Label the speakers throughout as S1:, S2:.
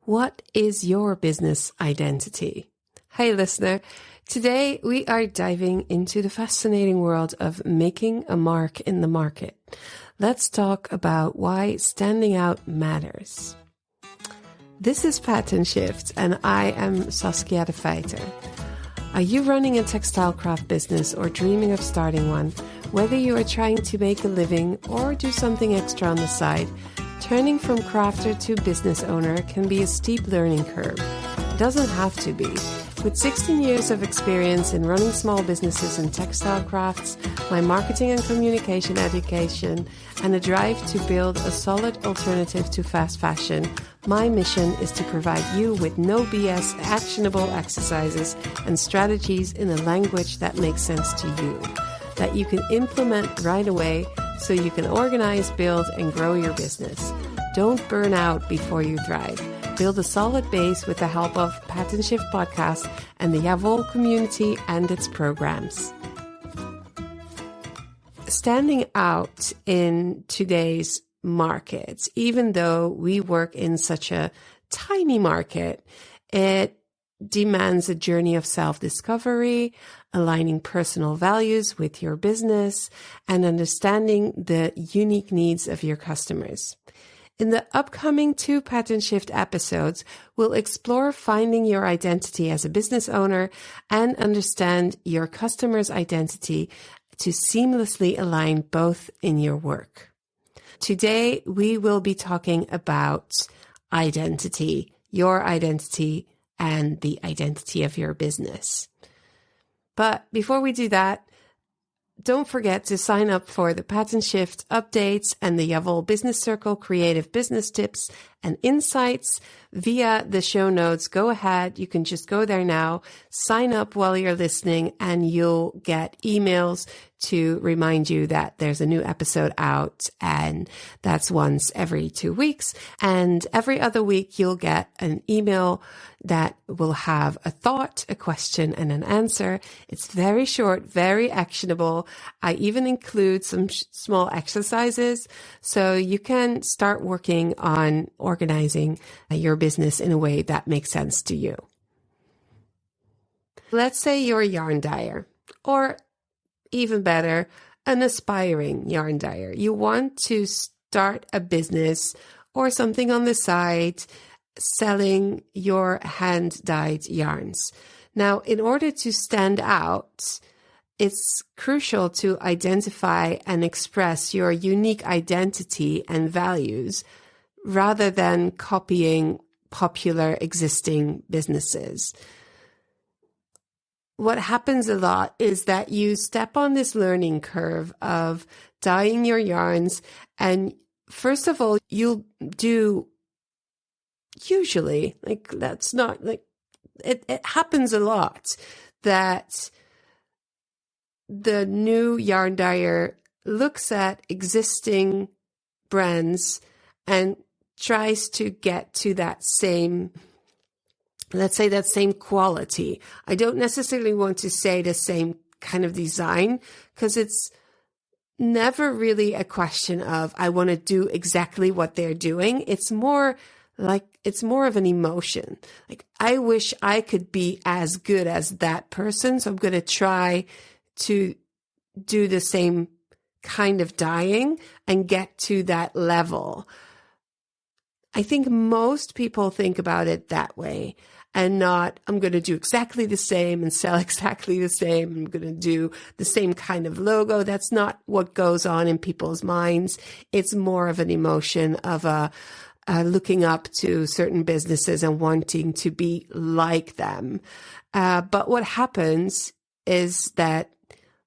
S1: What is your business identity? Hey listener, today we are diving into the fascinating world of making a mark in the market. Let's talk about why standing out matters. This is Pattern Shift and I am Saskia de Feijter. Are you running a textile craft business or dreaming of starting one? Whether you are trying to make a living or do something extra on the side, turning from crafter to business owner can be a steep learning curve. It doesn't have to be. With 16 years of experience in running small businesses in textile crafts, my marketing and communication education, and a drive to build a solid alternative to fast fashion, my mission is to provide you with no BS actionable exercises and strategies in a language that makes sense to you, that you can implement right away so you can organize, build, and grow your business. Don't burn out before you thrive. Build a solid base with the help of Pattern Shift Podcast and the Yavol community and its programs. Standing out in today's market, even though we work in such a tiny market, it demands a journey of self-discovery, aligning personal values with your business, and understanding the unique needs of your customers. In the upcoming 2 Pattern Shift episodes, we'll explore finding your identity as a business owner and understand your customer's identity to seamlessly align both in your work. Today, we will be talking about identity, your identity, and the identity of your business. But before we do that, don't forget to sign up for the Pattern Shift updates and the Yavol Business Circle creative business tips and insights via the show notes. Go ahead. You can just go there now, sign up while you're listening, and you'll get emails to remind you that there's a new episode out, and that's once every 2 weeks. And every other week, you'll get an email that will have a thought, a question, and an answer. It's very short, very actionable. I even include some small exercises so you can start working on organizing your business in a way that makes sense to you. Let's say you're a yarn dyer, or even better, an aspiring yarn dyer. You want to start a business or something on the side selling your hand-dyed yarns. Now, in order to stand out, it's crucial to identify and express your unique identity and values rather than copying popular existing businesses. What happens a lot is that you step on this learning curve of dyeing your yarns, and first of all, you'll do usually, that's not it happens a lot that the new yarn dyer looks at existing brands and tries to get to that same, let's say, that same quality. I don't necessarily want to say the same kind of design, because it's never really a question of I want to do exactly what they're doing. It's more of an emotion. Like, I wish I could be as good as that person, so I'm going to try to do the same kind of dyeing and get to that level. I think most people think about it that way, and not, I'm going to do exactly the same and sell exactly the same. I'm going to do the same kind of logo. That's not what goes on in people's minds. It's more of an emotion of looking up to certain businesses and wanting to be like them. But what happens is that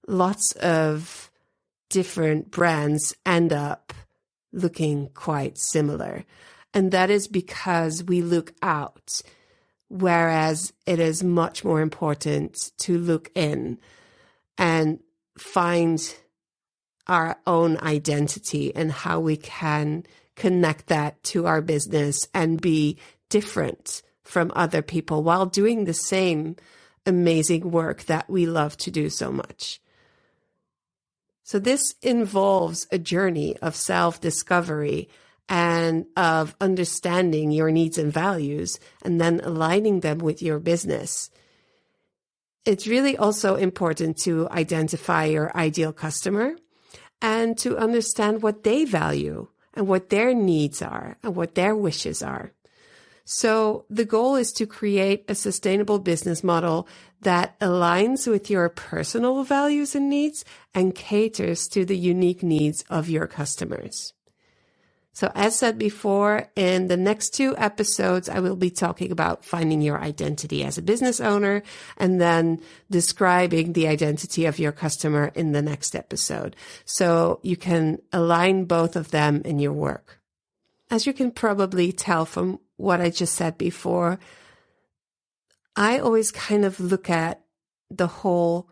S1: lots of different brands end up looking quite similar. And that is because we look out, whereas it is much more important to look in and find our own identity and how we can connect that to our business and be different from other people while doing the same amazing work that we love to do so much. So this involves a journey of self-discovery and of understanding your needs and values and then aligning them with your business. It's really also important to identify your ideal customer and to understand what they value and what their needs are and what their wishes are. So the goal is to create a sustainable business model that aligns with your personal values and needs and caters to the unique needs of your customers. So as said before, in the next 2 episodes, I will be talking about finding your identity as a business owner and then describing the identity of your customer in the next episode. So you can align both of them in your work. As you can probably tell from what I just said before, I always kind of look at the whole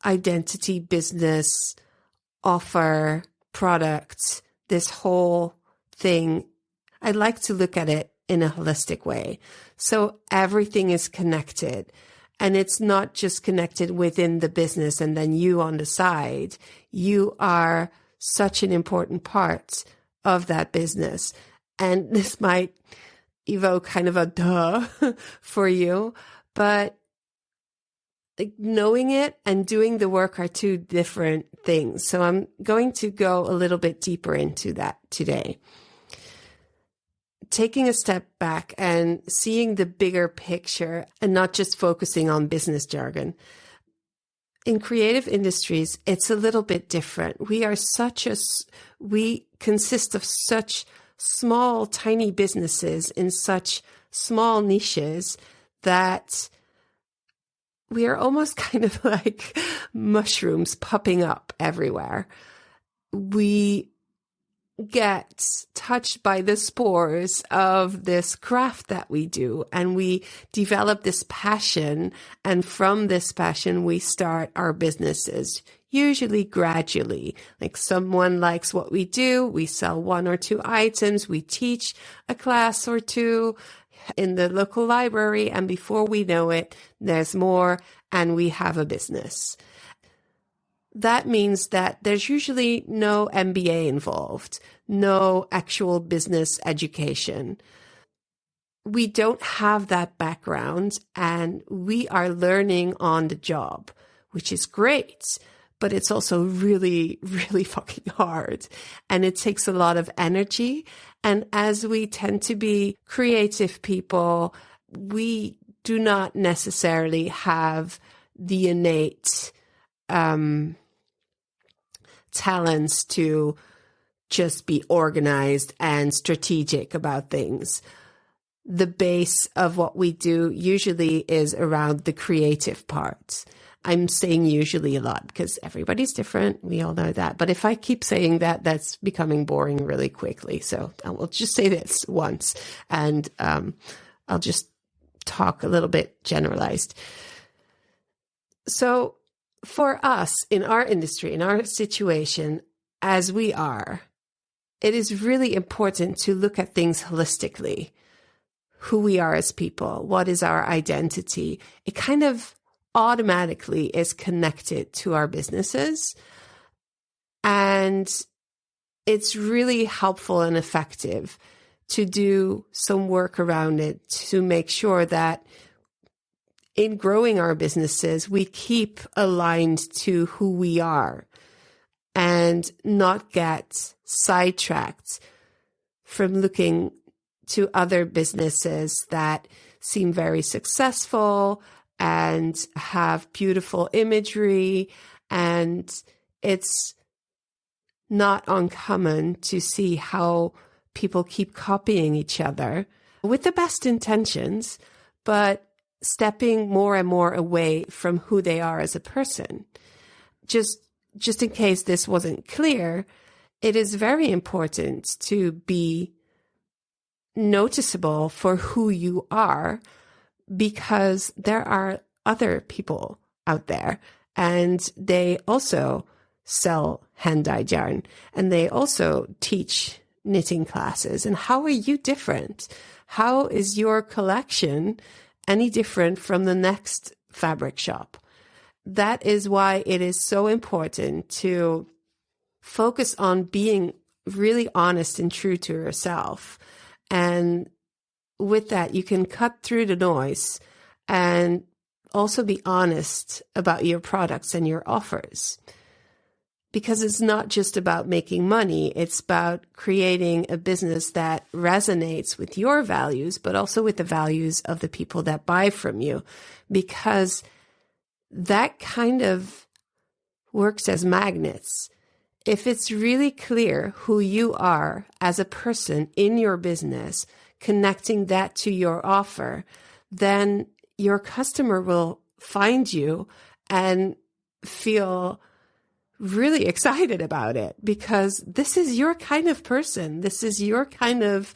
S1: identity, business, offer, product, this whole thing. I like to look at it in a holistic way. So everything is connected, and it's not just connected within the business and then you on the side. You are such an important part of that business. And this might evoke kind of a duh for you, but like knowing it and doing the work are 2 different things. So I'm going to go a little bit deeper into that today. Taking a step back and seeing the bigger picture and not just focusing on business jargon. In creative industries, it's a little bit different. We consist of such small, tiny businesses in such small niches that we are almost kind of like mushrooms popping up everywhere. We get touched by the spores of this craft that we do, and we develop this passion, and from this passion we start our businesses, usually gradually. Like someone likes what we do, we sell 1 or 2 items, we teach a class or 2 in the local library, and before we know it, there's more, and we have a business. That means that there's usually no MBA involved, no actual business education. We don't have that background, and we are learning on the job, which is great, but it's also really, really fucking hard. And it takes a lot of energy. And as we tend to be creative people, we do not necessarily have the innate talents to just be organized and strategic about things. The base of what we do usually is around the creative part. I'm saying usually a lot because everybody's different. We all know that. But if I keep saying that, that's becoming boring really quickly. So I will just say this once, and I'll just talk a little bit generalized. So for us in our industry, in our situation, as we are, it is really important to look at things holistically. Who we are as people, what is our identity? It kind of automatically is connected to our businesses. And it's really helpful and effective to do some work around it to make sure that in growing our businesses, we keep aligned to who we are and not get sidetracked from looking to other businesses that seem very successful and have beautiful imagery. And it's not uncommon to see how people keep copying each other with the best intentions, but stepping more and more away from who they are as a person. Just in case this wasn't clear, it is very important to be noticeable for who you are, because there are other people out there and they also sell hand-dyed yarn and they also teach knitting classes. And how are you different? How is your collection any different from the next fabric shop? That is why it is so important to focus on being really honest and true to yourself. And with that, you can cut through the noise and also be honest about your products and your offers. Because it's not just about making money, it's about creating a business that resonates with your values, but also with the values of the people that buy from you. Because that kind of works as magnets. If it's really clear who you are as a person in your business, connecting that to your offer, then your customer will find you and feel really excited about it, because this is your kind of person. This is your kind of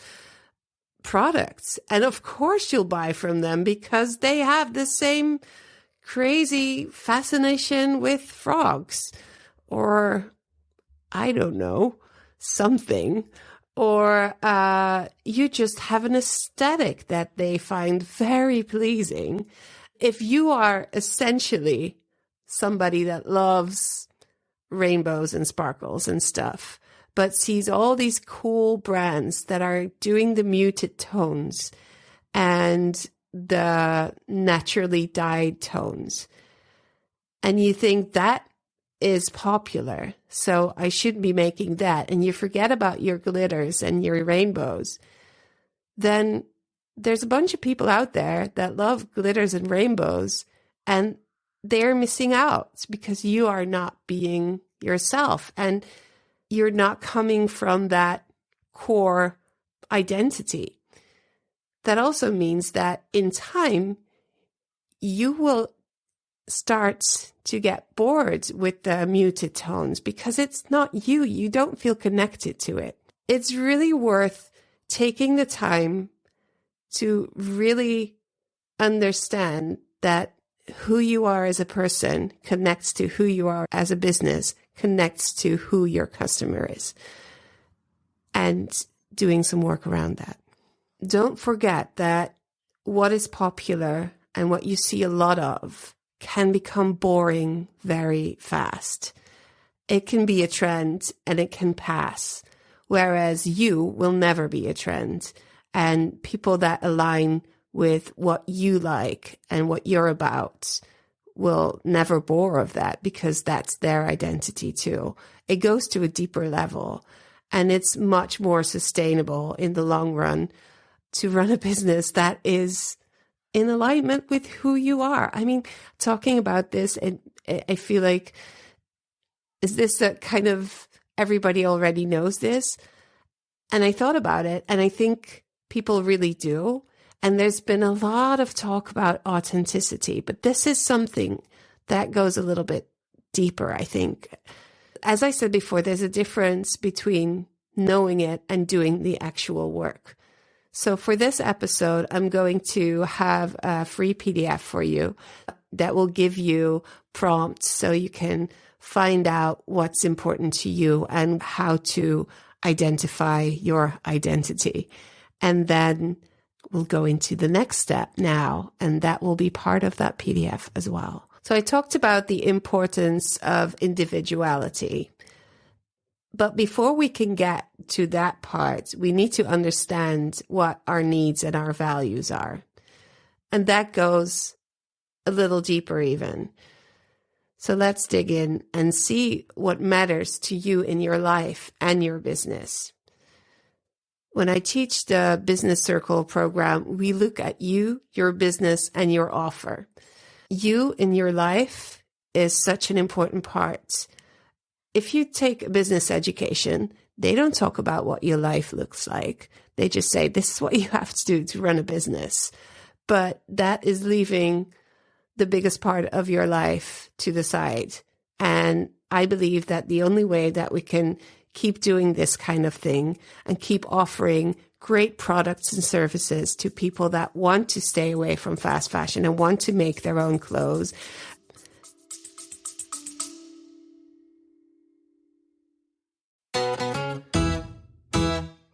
S1: products. And of course you'll buy from them because they have the same crazy fascination with frogs, or I don't know, something. Or you just have an aesthetic that they find very pleasing. If you are essentially somebody that loves rainbows and sparkles and stuff, but sees all these cool brands that are doing the muted tones and the naturally dyed tones, and you think that is popular, so I shouldn't be making that, and you forget about your glitters and your rainbows, then there's a bunch of people out there that love glitters and rainbows, and they're missing out because you are not being yourself and you're not coming from that core identity. That also means that in time, you will start to get bored with the muted tones because it's not you. You don't feel connected to it. It's really worth taking the time to really understand that who you are as a person connects to who you are as a business, connects to who your customer is, and doing some work around that. Don't forget that what is popular and what you see a lot of can become boring very fast. It can be a trend and it can pass, whereas you will never be a trend. And people that align with what you like and what you're about will never bore of that because that's their identity too. It goes to a deeper level and it's much more sustainable in the long run to run a business that is in alignment with who you are. I mean, talking about this, and I feel like, is this a kind of everybody already knows this? And I thought about it, and I think people really do. And there's been a lot of talk about authenticity, but this is something that goes a little bit deeper, I think. As I said before, there's a difference between knowing it and doing the actual work. So for this episode, I'm going to have a free PDF for you that will give you prompts so you can find out what's important to you and how to identify your identity. And then we'll go into the next step now, and that will be part of that PDF as well. So I talked about the importance of individuality. But before we can get to that part, we need to understand what our needs and our values are. And that goes a little deeper even. So let's dig in and see what matters to you in your life and your business. When I teach the Business Circle program, we look at you, your business, and your offer. You in your life is such an important part. If you take a business education, they don't talk about what your life looks like. They just say, this is what you have to do to run a business. But that is leaving the biggest part of your life to the side. And I believe that the only way that we can keep doing this kind of thing and keep offering great products and services to people that want to stay away from fast fashion and want to make their own clothes.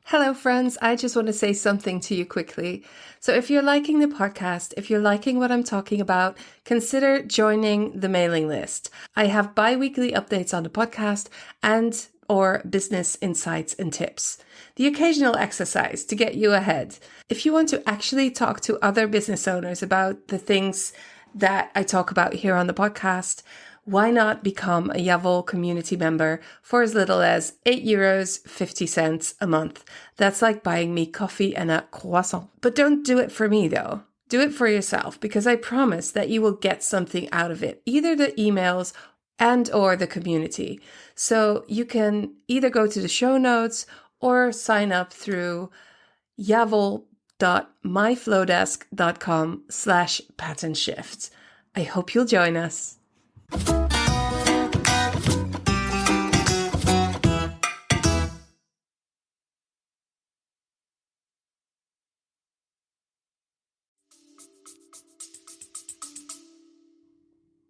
S2: Hello, friends. I just want to say something to you quickly. So if you're liking the podcast, if you're liking what I'm talking about, consider joining the mailing list. I have bi-weekly updates on the podcast and or business insights and tips. The occasional exercise to get you ahead. If you want to actually talk to other business owners about the things that I talk about here on the podcast, why not become a Yavol community member for as little as €8.50 a month? That's like buying me coffee and a croissant. But don't do it for me though. Do it for yourself, because I promise that you will get something out of it, either the emails and or the community. So you can either go to the show notes or sign up through yavol.myflowdesk.com/pattern shift. I hope you'll join us.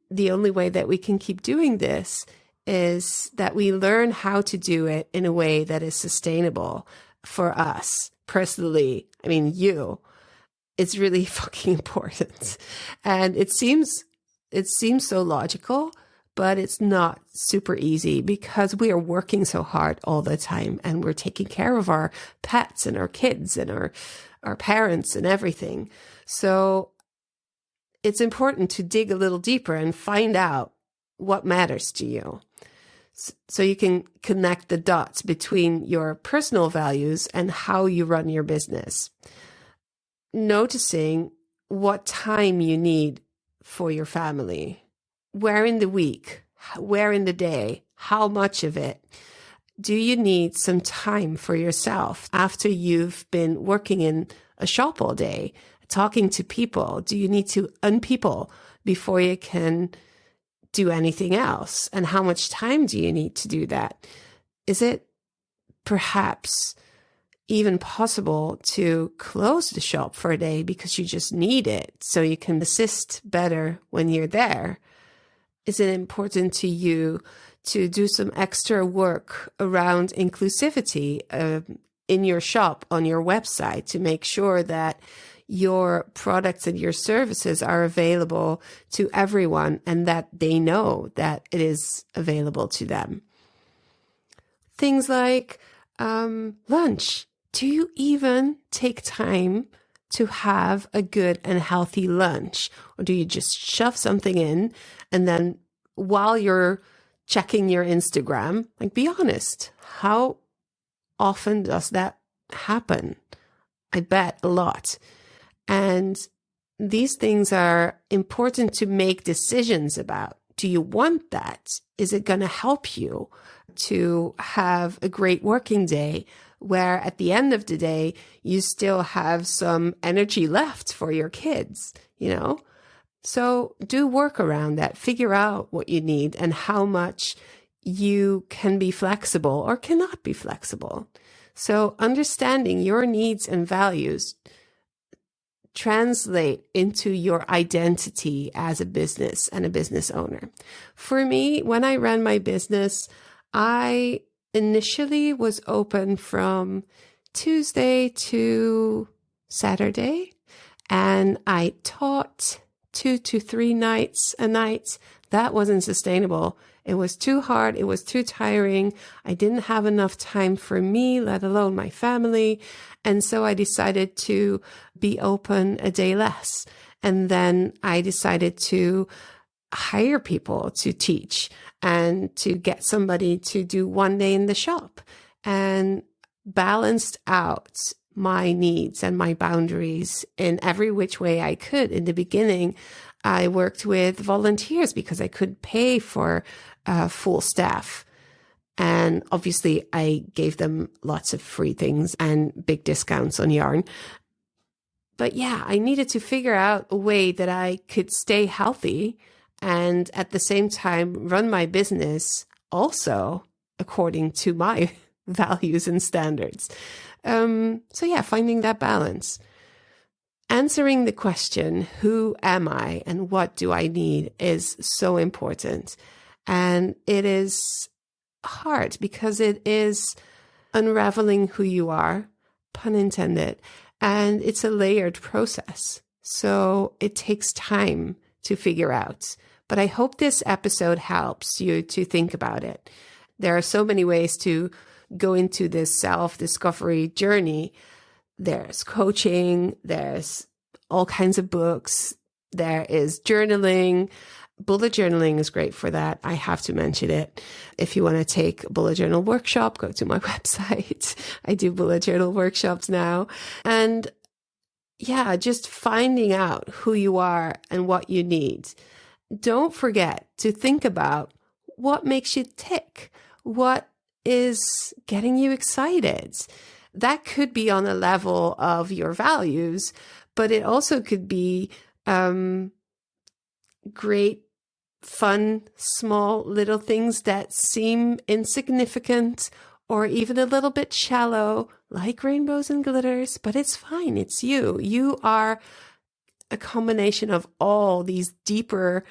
S1: The only way that we can keep doing this is that we learn how to do it in a way that is sustainable for us personally. I mean, it's really fucking important. And it seems so logical, but it's not super easy because we are working so hard all the time and we're taking care of our pets and our kids and our parents and everything. So it's important to dig a little deeper and find out what matters to you. So you can connect the dots between your personal values and how you run your business. Noticing what time you need for your family. Where in the week, where in the day, how much of it. Do you need some time for yourself after you've been working in a shop all day? Talking to people, do you need to unpeople before you can do anything else? And how much time do you need to do that? Is it perhaps even possible to close the shop for a day because you just need it so you can assist better when you're there? Is it important to you to do some extra work around inclusivity in your shop, on your website, to make sure that your products and your services are available to everyone and that they know that it is available to them? Things like lunch. Do you even take time to have a good and healthy lunch? Or do you just shove something in and then while you're checking your Instagram, like, be honest, how often does that happen? I bet a lot. And these things are important to make decisions about. Do you want that? Is it going to help you to have a great working day where at the end of the day, you still have some energy left for your kids, So do work around that. Figure out what you need and how much you can be flexible or cannot be flexible. So understanding your needs and values translate into your identity as a business and a business owner. For me, when I ran my business, I initially was open from Tuesday to Saturday, and I taught 2 to 3 nights a night. That wasn't sustainable. It was too hard. It was too tiring. I didn't have enough time for me, let alone my family. And so I decided to be open a day less. And then I decided to hire people to teach and to get somebody to do one day in the shop, and balanced out my needs and my boundaries in every which way I could. In the beginning, I worked with volunteers because I could pay for full staff. And obviously I gave them lots of free things and big discounts on yarn. But yeah, I needed to figure out a way that I could stay healthy and at the same time run my business also according to my values and standards. So yeah, finding that balance. Answering the question, who am I and what do I need, is so important. And it is hard because it is unraveling who you are, pun intended, and it's a layered process. So it takes time to figure out. But I hope this episode helps you to think about it. There are so many ways to go into this self-discovery journey. There's coaching, there's all kinds of books, there is journaling. Bullet journaling is great for that. I have to mention it. If you want to take a bullet journal workshop, go to my website. I do bullet journal workshops now. And yeah, just finding out who you are and what you need. Don't forget to think about what makes you tick. What is getting you excited? That could be on a level of your values, but it also could be great, fun, small little things that seem insignificant or even a little bit shallow, like rainbows and glitters, but it's fine. It's you. You are a combination of all these deeper,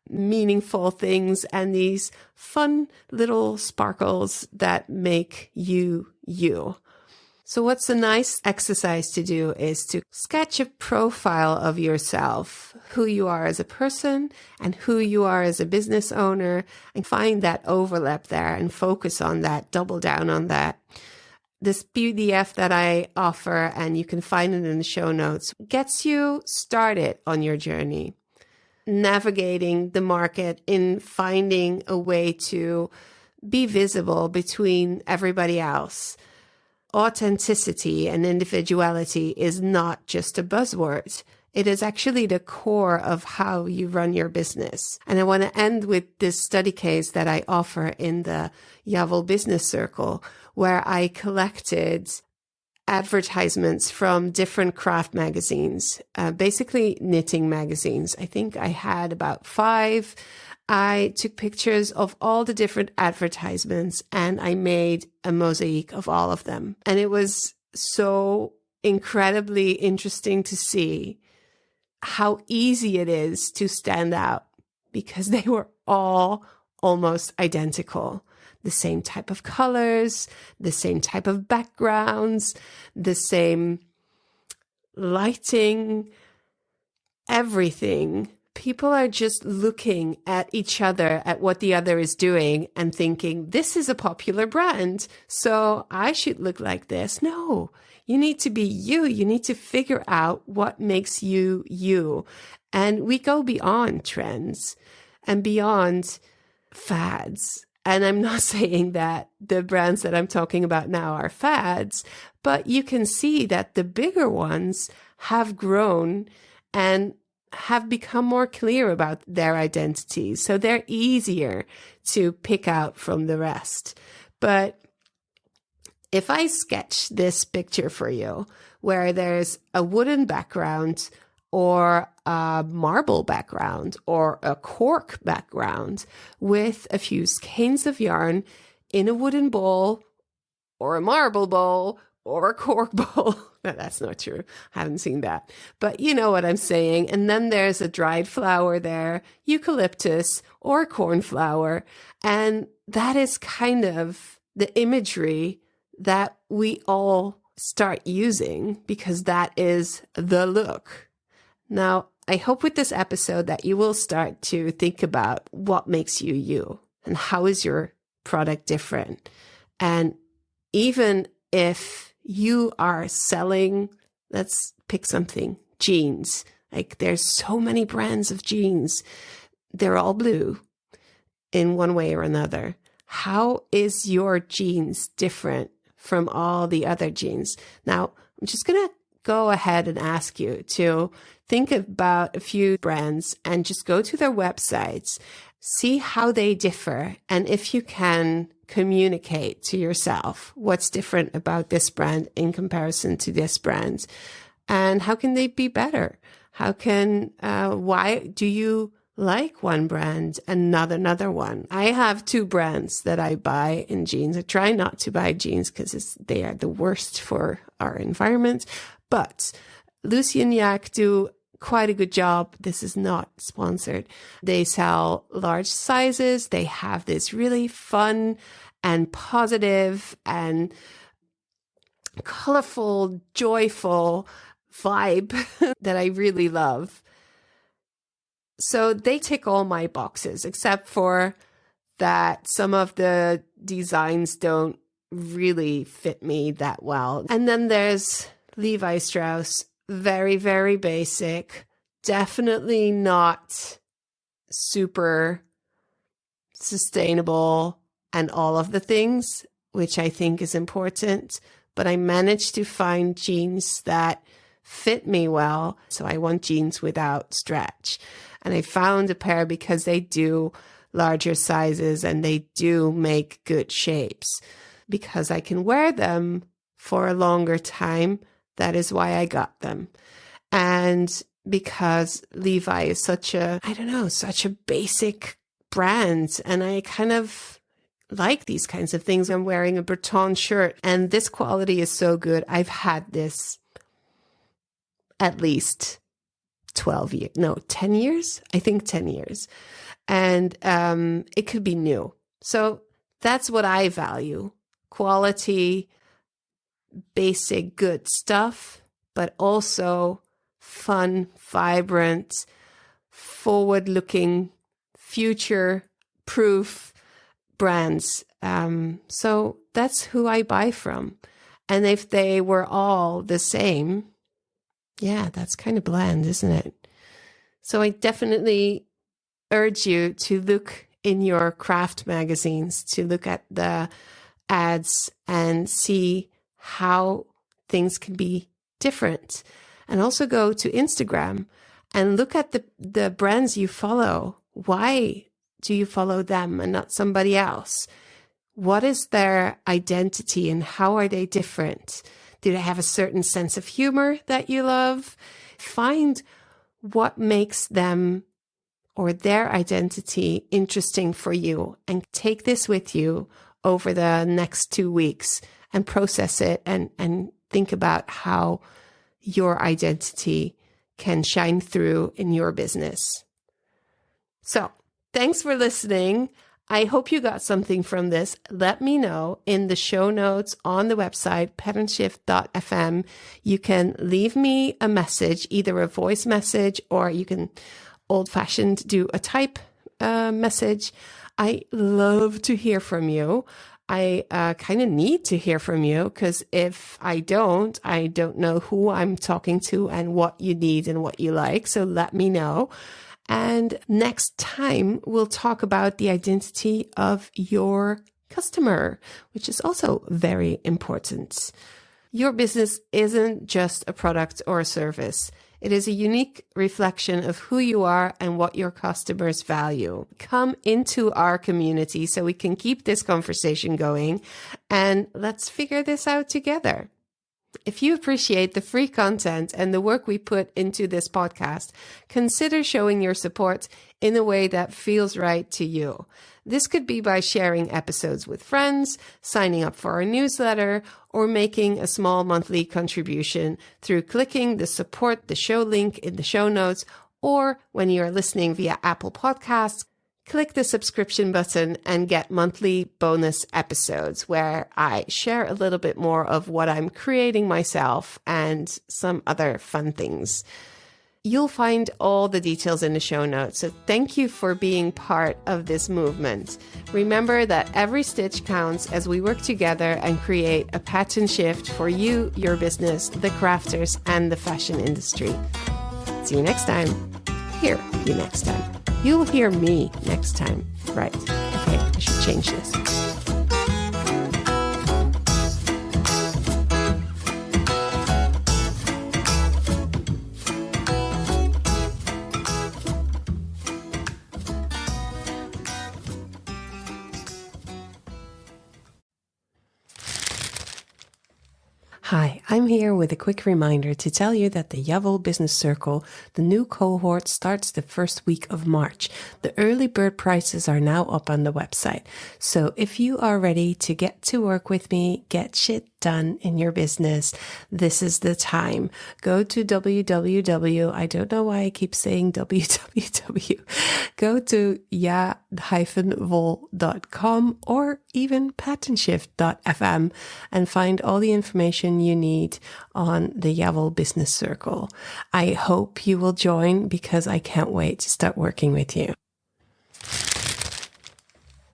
S1: meaningful things and these fun little sparkles that make you, you. So what's a nice exercise to do is to sketch a profile of yourself, who you are as a person and who you are as a business owner, and find that overlap there and focus on that, double down on that. This PDF that I offer, and you can find it in the show notes, gets you started on your journey, navigating the market in finding a way to be visible between everybody else. Authenticity and individuality is not just a buzzword. It is actually the core of how you run your business. And I want to end with this study case that I offer in the Yavel Business Circle, where I collected advertisements from different craft magazines, basically knitting magazines. I think I had about 5. I took pictures of all the different advertisements and I made a mosaic of all of them. And it was so incredibly interesting to see how easy it is to stand out because they were all almost identical. The same type of colors, the same type of backgrounds, the same lighting, everything. People are just looking at each other, at what the other is doing and thinking, this is a popular brand, so I should look like this. No, you need to be you. You need to figure out what makes you, you. And we go beyond trends and beyond fads. And I'm not saying that the brands that I'm talking about now are fads, but you can see that the bigger ones have grown and have become more clear about their identities. So they're easier to pick out from the rest. But if I sketch this picture for you, where there's a wooden background or a marble background or a cork background with a few skeins of yarn in a wooden bowl or a marble bowl or a cork bowl. No, that's not true. I haven't seen that. But you know what I'm saying. And then there's a dried flower there, eucalyptus or cornflower. And that is kind of the imagery that we all start using because that is the look. Now, I hope with this episode that you will start to think about what makes you you and how is your product different. And even if you are selling, let's pick something, jeans. Like there's so many brands of jeans. They're all blue in one way or another. How is your jeans different from all the other jeans? Now, I'm just going to go ahead and ask you to think about a few brands and just go to their websites, see how they differ. And if you can communicate to yourself what's different about this brand in comparison to this brand and how can they be better? How can, why do you like one brand and not another one? I have 2 brands that I buy in jeans. I try not to buy jeans because they are the worst for our environment, but Lucy and Yak do quite a good job. This is not sponsored. They sell large sizes. They have this really fun and positive and colorful, joyful vibe that I really love. So they tick all my boxes except for that some of the designs don't really fit me that well. And then there's Levi Strauss, very, very basic, definitely not super sustainable and all of the things, which I think is important. But I managed to find jeans that fit me well. So I want jeans without stretch. And I found a pair because they do larger sizes and they do make good shapes. Because I can wear them for a longer time, that is why I got them. And because Levi is such a basic brand, and I kind of like these kinds of things. I'm wearing a Breton shirt and this quality is so good. I've had this at least 10 years. I think 10 years. And it could be new. So that's what I value. Quality, basic, good stuff, but also fun, vibrant, forward-looking, future-proof brands. So that's who I buy from. And if they were all the same, yeah, that's kind of bland, isn't it? So I definitely urge you to look in your craft magazines, to look at the ads and see how things can be different. And also go to Instagram and look at the brands you follow. Why do you follow them and not somebody else? What is their identity and how are they different? Do they have a certain sense of humor that you love? Find what makes them or their identity interesting for you and take this with you over the next 2 weeks and process it and think about how your identity can shine through in your business. So, thanks for listening. I hope you got something from this. Let me know in the show notes on the website, patternshift.fm. You can leave me a message, either a voice message or you can old-fashioned do a type message. I love to hear from you. I kind of need to hear from you because if I don't know who I'm talking to and what you need and what you like. So let me know. And next time, we'll talk about the identity of your customer, which is also very important. Your business isn't just a product or a service. It is a unique reflection of who you are and what your customers value. Come into our community so we can keep this conversation going and let's figure this out together. If you appreciate the free content and the work we put into this podcast, consider showing your support in a way that feels right to you. This could be by sharing episodes with friends, signing up for our newsletter, or making a small monthly contribution through clicking the support the show link in the show notes, or when you are listening via Apple Podcasts, click the subscription button and get monthly bonus episodes where I share a little bit more of what I'm creating myself and some other fun things. You'll find all the details in the show notes. So thank you for being part of this movement. Remember that every stitch counts as we work together and create a pattern shift for you, your business, the crafters, and the fashion industry. See you next time. Hear you next time. You'll hear me next time. Right. Okay, I should change this. Hi, I'm here with a quick reminder to tell you that the Javel Business Circle, the new cohort, starts the first week of March. The early bird prices are now up on the website. So if you are ready to get to work with me, get shit done in your business, this is the time. Go to I don't know why I keep saying www. Go to ja-vol.com or even patternshift.fm and find all the information you need on the Javel Business Circle. I hope you will join because I can't wait to start working with you.